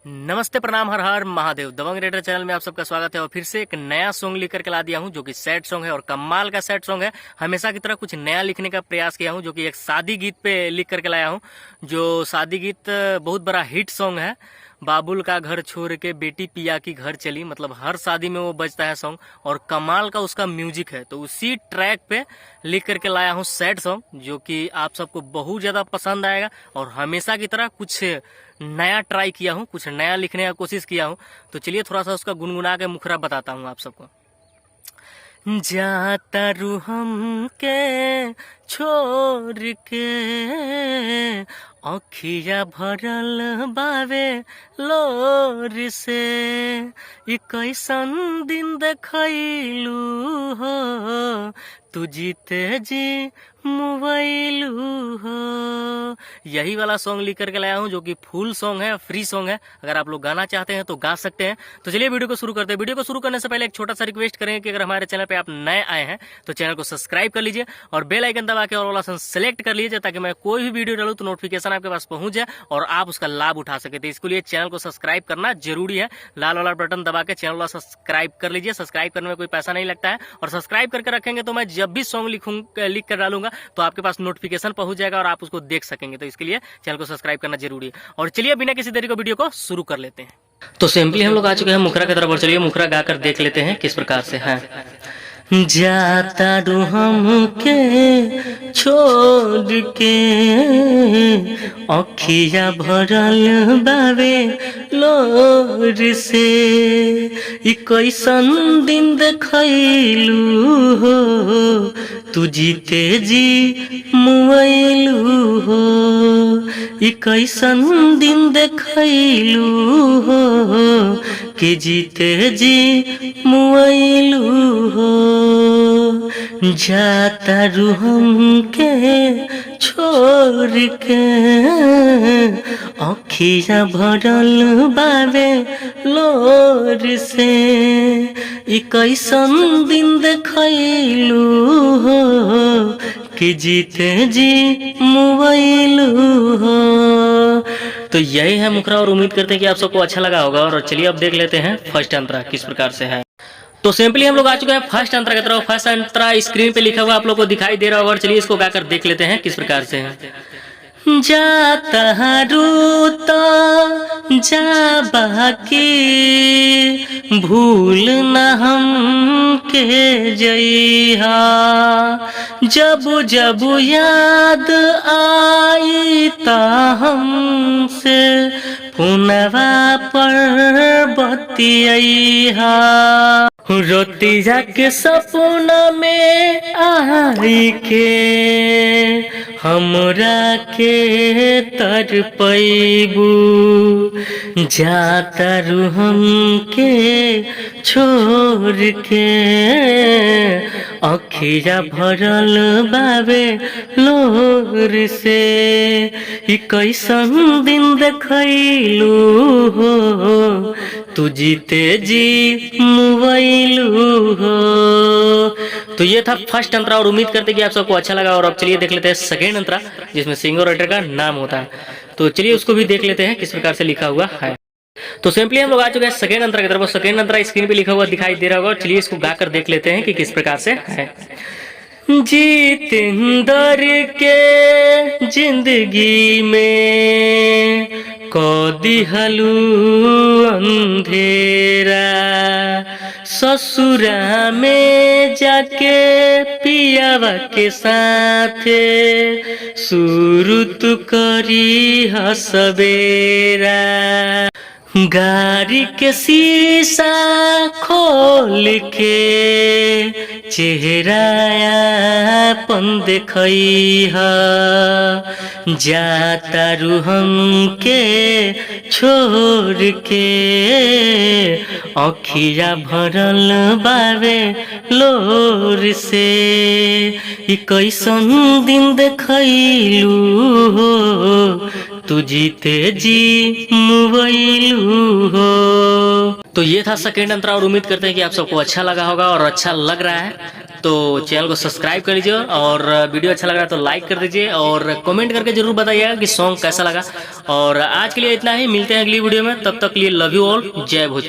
नमस्ते प्रणाम हर हर महादेव। दबंग raider channel में आप सबका स्वागत है और फिर से एक नया सॉन्ग लिख करके ला दिया हूं जो कि सैड सॉन्ग है और कमाल का सैड सॉन्ग है। हमेशा की तरह कुछ नया लिखने का प्रयास किया हूं जो कि एक शादी गीत पे लिख करके लाया हूं। जो शादी गीत बहुत बड़ा हिट सॉन्ग है। बाबुल का घर छोड़ के बेटी पिया की घर चली, मतलब हर शादी में वो बजता है सॉन्ग और कमाल का उसका म्यूजिक है। तो उसी ट्रैक पे लिख करके लाया हूँ सैड सॉन्ग जो कि आप सबको बहुत ज्यादा पसंद आएगा। और हमेशा की तरह कुछ नया ट्राई किया हूँ, कुछ नया लिखने का कोशिश किया हूँ। तो चलिए थोड़ा सा उसका गुनगुना के मुखरा बताता हूँ आप सबको। जाता रू हम के छोड़ के अखिया भरल बावे लोर से, ई कैसन दिन देखलू हो तू जीते जी मोबाइलू हो। यही वाला सॉन्ग लिख करके लाया हूँ जो कि फुल सॉन्ग है, फ्री सॉन्ग है। अगर आप लोग गाना चाहते हैं तो गा सकते हैं। तो चलिए वीडियो को शुरू करते हैं। वीडियो को शुरू करने से पहले एक छोटा सा रिक्वेस्ट करें कि अगर हमारे चैनल पे आप नए आए हैं तो चैनल को सब्सक्राइब कर लीजिए और बेल आइकन दबा के ऑल ऑप्शन सेलेक्ट कर लीजिए ताकि मैं कोई भी वीडियो डालूं तो नोटिफिकेशन आपके पास पहुंच जाए और आप उसका लाभ उठा सके। तो इसके लिए चैनल को सब्सक्राइब करना जरूरी है। लाल वाला बटन दबा के चैनल वाला सब्सक्राइब कर लीजिए। सब्सक्राइब करने में कोई पैसा नहीं लगता है और सब्सक्राइब करके रखेंगे तो मैं जब भी सॉन्ग लिख कर डालूंगा तो आपके पास नोटिफिकेशन पहुंच जाएगा और आप उसको देख सकेंगे। तो इसके लिए चैनल को सब्सक्राइब करना जरूरी है। और चलिए बिना किसी देरी को वीडियो को शुरू कर लेते हैं। तो सिंपली हम लोग आ चुके हैं मुखरा की तरफ और चलिए मुखरा गाकर देख लेते हैं किस प्रकार से है। जाता रू हम के छोड़ के अखिया भरल बावे लोर से, ई कैसन दिन देखलू हो तू जीते जी मोबाइलू हो, ई कैसन दिन देखलू हो कि जीते जी मोबाइलू हो। जाता रू हम के छोड़ के अखिया भरल बावे लोर से, ई कैसन दिन देखलू हो कि जीते जी मोबाइलू हो। तो यही है मुखरा और उम्मीद करते हैं कि आप सबको अच्छा लगा होगा। और चलिए अब देख लेते हैं फर्स्ट अंतरा किस प्रकार से है। तो सिंपली हम लोग आ चुके हैं फर्स्ट अंतरा की तरफ। फर्स्ट अंतरा स्क्रीन पे लिखा हुआ आप लोग को दिखाई दे रहा होगा और चलिए इसको गाकर देख लेते हैं किस प्रकार से है। जाता रू तो जा बाकी भूल न हम के जइहा, जब जब याद आई ता हमसे पुनवा पर बतिया, रोतिया के सपना में आई के हमरा के तर पैबू, जाता रू हम के छोड़ के अखिया भरल बावे लोर से, ई कैसन दिन देखलू हो तू जीते जी मोबाइलू हो। तो ये था फर्स्ट अंतरा और उम्मीद करते कि आप सबको अच्छा लगा। और अब चलिए देख लेते हैं सेकेंड अंतरा जिसमें सिंगर राइटर का नाम होता है। तो चलिए उसको भी देख लेते हैं किस प्रकार से लिखा हुआ है। तो सिंपली हम लोग आ चुके हैं सेकेंड अंतरा की तरफ। सेकेंड अंतरा स्क्रीन पे लिखा हुआ दिखाई दे रहा होगा। चलिए इसको गाकर देख लेते हैं कि किस प्रकार से है। जीतेंदर के जिंदगी में को दिहलू अंधेरा, ससुरा में जाके पियावा के साथे शुरू तू करी हसबेरा, गाड़ी के शीशा खोल के चेहरा अपन देखइहा, जाता रू हम के छोड़ के अखिया भरल बावे लोर से, ई कैसन दिन देखलू हो तू जीते जी मोबाइलू हो। तो ये था सेकेंड अंतरा और उम्मीद करते हैं कि आप सबको अच्छा लगा होगा और अच्छा लग रहा है। तो चैनल को सब्सक्राइब कर लीजिए, और वीडियो अच्छा लगा तो लाइक कर दीजिए, और कमेंट करके जरूर बताइएगा कि सॉन्ग कैसा लगा। और आज के लिए इतना ही, मिलते हैं अगली वीडियो में, तब तक के लिए लव यू ऑल, जय भोजपुरी।